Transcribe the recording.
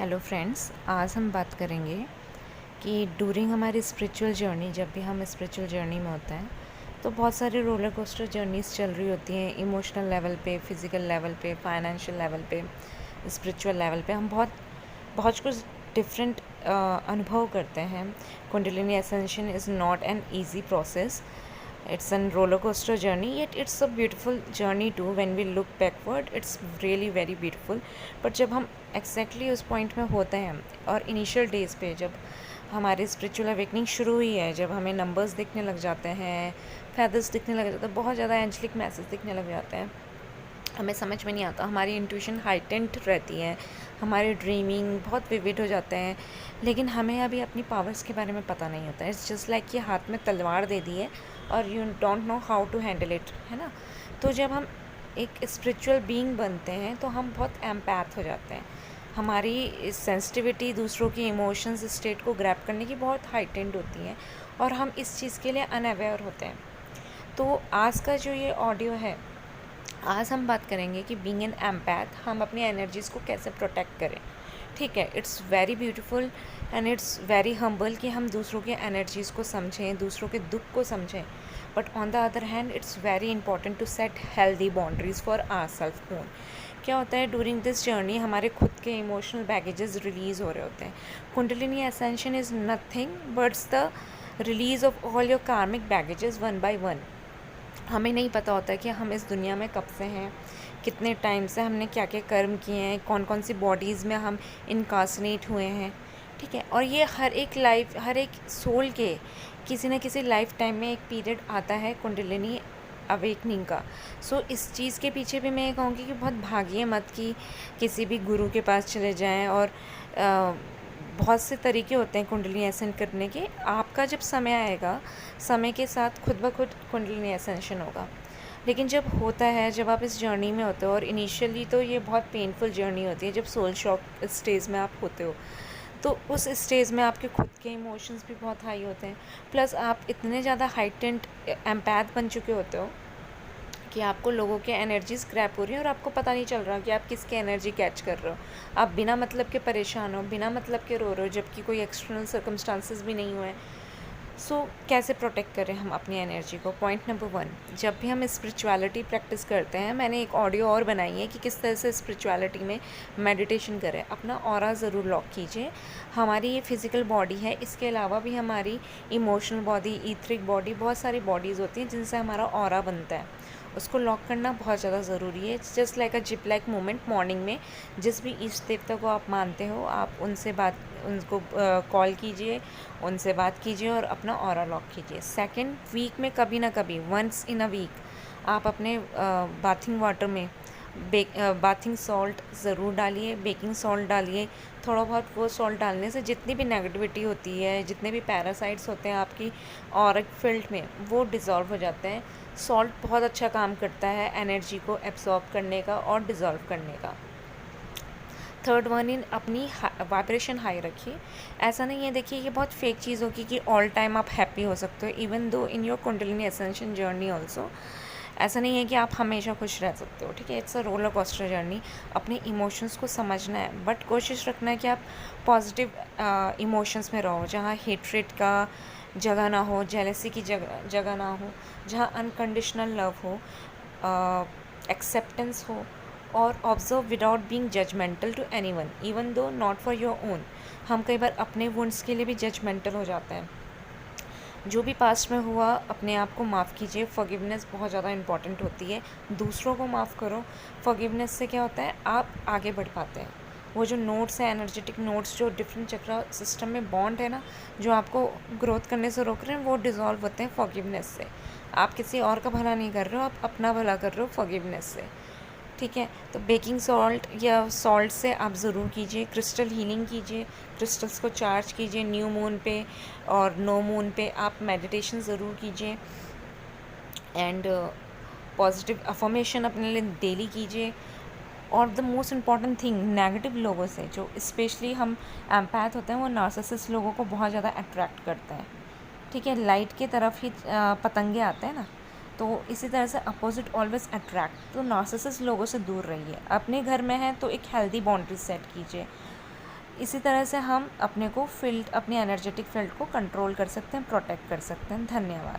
Hello friends, आज हम बात करेंगे कि ड्यूरिंग हमारी स्पिरिचुअल जर्नी, जब भी हम स्पिरिचुअल जर्नी में होते हैं तो बहुत सारी रोलर कोस्टर जर्नीज़ चल रही होती हैं। इमोशनल लेवल पे, फिज़िकल लेवल पे, फाइनेंशियल लेवल पे, स्पिरिचुअल लेवल पे हम बहुत बहुत कुछ डिफरेंट अनुभव करते हैं। Kundalini ascension is not an easy process, it's a roller coaster journey, yet it's a beautiful journey too. When we look backward, it's really very beautiful. but जब हम exactly उस point में होते हैं और initial days पे जब हमारी spiritual awakening शुरू हुई है, जब हमें numbers दिखने लग जाते हैं, feathers दिखने लग जाते हैं, बहुत ज़्यादा angelic messages दिखने लग जाते हैं, हमें समझ में नहीं आता, हमारी इंट्यूशन हाइटेंड रहती है, हमारे ड्रीमिंग बहुत विविड हो जाते हैं, लेकिन हमें अभी अपनी पावर्स के बारे में पता नहीं होता है। इट्स जस्ट लाइक कि हाथ में तलवार दे दी है और you don't know how to handle it, है ना। तो जब हम एक स्पिरिचुअल बीइंग बनते हैं तो हम बहुत एम्पैथ हो जाते हैं, हमारी सेंसिटिविटी दूसरों की इमोशंस स्टेट को ग्रैब करने की बहुत हाइटेंड होती है और हम इस चीज़ के लिए अनअवेयर होते हैं। तो आज का जो ये ऑडियो है, आज हम बात करेंगे कि बीइंग एन एम्पैथ हम अपनी एनर्जीज़ को कैसे प्रोटेक्ट करें। ठीक है, it's very beautiful and it's very humble कि हम दूसरों के एनर्जीज़ को समझें, दूसरों के दुख को समझें, but on the other hand it's very important to set healthy boundaries for our self own. क्या होता है, ड्यूरिंग दिस जर्नी हमारे खुद के इमोशनल बैगेजेस रिलीज़ हो रहे होते हैं। Kundalini ascension is nothing buts the release of all your karmic baggages one by one. हमें नहीं पता होता है कि हम इस दुनिया में कब से हैं, कितने टाइम से हमने क्या क्या कर्म किए हैं, कौन कौन सी बॉडीज़ में हम इनकार्सनेट हुए हैं। ठीक है, और ये हर एक सोल के किसी न किसी लाइफ टाइम में एक पीरियड आता है कुंडलिनी अवेकनिंग का। सो इस चीज़ के पीछे भी मैं ये कहूँगी कि बहुत भागिए मत कि किसी भी गुरु के पास चले जाएं, और बहुत से तरीके होते हैं कुंडलिनी एसेंट करने के। आपका जब समय आएगा, समय के साथ खुद ब खुद कुंडलिनी एसेंशन होगा। लेकिन जब होता है, जब आप इस जर्नी में होते हो, और इनिशियली तो ये बहुत पेनफुल जर्नी होती है, जब सोल शॉक स्टेज में आप होते हो, तो उस स्टेज में आपके खुद के इमोशंस भी बहुत हाई होते हैं, प्लस आप इतने ज़्यादा हाइटेंड एम्पैथ बन चुके होते हो कि आपको लोगों के एनर्जीज क्रैप हो रही हैं और आपको पता नहीं चल रहा कि आप किसकी एनर्जी कैच कर रहे हो। आप बिना मतलब के परेशान हो, बिना मतलब के रो रहे हो, जबकि कोई एक्सटर्नल सर्कमस्टांसेस भी नहीं हुए। सो कैसे प्रोटेक्ट करें हम अपनी एनर्जी को। पॉइंट नंबर 1, जब भी हम स्पिरिचुअलिटी प्रैक्टिस करते हैं, मैंने एक ऑडियो और बनाई है कि किस तरह से स्पिरिचुअलिटी में मेडिटेशन करें। अपना ऑरा ज़रूर लॉक कीजिए। हमारी ये फिज़िकल बॉडी है, इसके अलावा भी हमारी इमोशनल बॉडी, ईथरिक बॉडी, बहुत सारी बॉडीज़ होती हैं जिनसे हमारा ऑरा बनता है। उसको लॉक करना बहुत ज़्यादा ज़रूरी है। It's just like a zip like moment. Morning में जिस भी इष्ट देवता को आप मानते हो, आप उनको कॉल कीजिए, उनसे बात कीजिए और अपना ऑरा लॉक कीजिए। सेकंड, वीक में कभी ना कभी, वंस इन अ वीक, आप अपने बाथिंग वाटर में बाथिंग सॉल्ट ज़रूर डालिए, बेकिंग सॉल्ट डालिए। थोड़ा बहुत वो सॉल्ट डालने से जितनी भी नेगेटिविटी होती है, जितने भी पैरासाइट्स होते हैं आपकी ऑरिक फील्ड में, वो डिज़ोल्व हो जाते हैं। सॉल्ट बहुत अच्छा काम करता है एनर्जी को एब्जॉर्ब करने का और डिज़ोल्व करने का। थर्ड वन, इन अपनी वाइब्रेशन हाई रखिए। ऐसा नहीं है, देखिए ये बहुत फेक चीज़ होगी कि ऑल टाइम आप हैप्पी हो सकते हो, even though in your kundalini ascension journey also. ऐसा नहीं है कि आप हमेशा खुश रह सकते हो। ठीक है, it's a roller coaster journey. अपने इमोशंस को समझना है, बट कोशिश रखना है कि आप पॉजिटिव इमोशंस में रहो, जहाँ हेट्रेट का जगह ना हो, जेलसी की जगह ना हो, जहाँ अनकंडीशनल लव हो, एक्सेप्टेंस हो, और observe without being judgemental to anyone, even though not for your own. हम कई बार अपने वुंड्स के लिए भी जजमेंटल हो जाते हैं। जो भी पास्ट में हुआ, अपने आप को माफ़ कीजिए। फॉरगिवनेस बहुत ज़्यादा इंपॉर्टेंट होती है। दूसरों को माफ़ करो। फॉरगिवनेस से क्या होता है, आप आगे बढ़ पाते हैं। वो जो नोट्स हैं, एनर्जेटिक नोट्स, जो डिफरेंट चक्र सिस्टम में बॉन्ड है ना, जो आपको ग्रोथ करने से रोक रहे हैं, वो डिज़ोल्व होते हैं फॉरगिवनेस से। आप किसी और का भला नहीं कर रहे हो, आप अपना भला कर रहे हो फॉरगिवनेस से। ठीक है, तो बेकिंग सॉल्ट या सॉल्ट से आप ज़रूर कीजिए। क्रिस्टल हीलिंग कीजिए, क्रिस्टल्स को चार्ज कीजिए। न्यू मून पे और नो मून पे आप मेडिटेशन ज़रूर कीजिए। एंड पॉजिटिव अफर्मेशन अपने लिए डेली कीजिए। और the most important thing, negative लोगों से, जो स्पेशली हम एम्पैथ होते हैं, वो नार्सिसिस्ट लोगों को बहुत ज़्यादा अट्रैक्ट करते हैं। ठीक है, लाइट की तरफ ही पतंगे आते हैं ना, तो इसी तरह से अपोजिट ऑलवेज अट्रैक्ट। तो नार्सिसिस्ट लोगों से दूर रहिए। अपने घर में है तो एक हेल्दी बाउंड्री सेट कीजिए। इसी तरह से हम अपने को फील्ड अपनी एनर्जेटिक फील्ड को कंट्रोल कर सकते हैं, प्रोटेक्ट कर सकते हैं। धन्यवाद।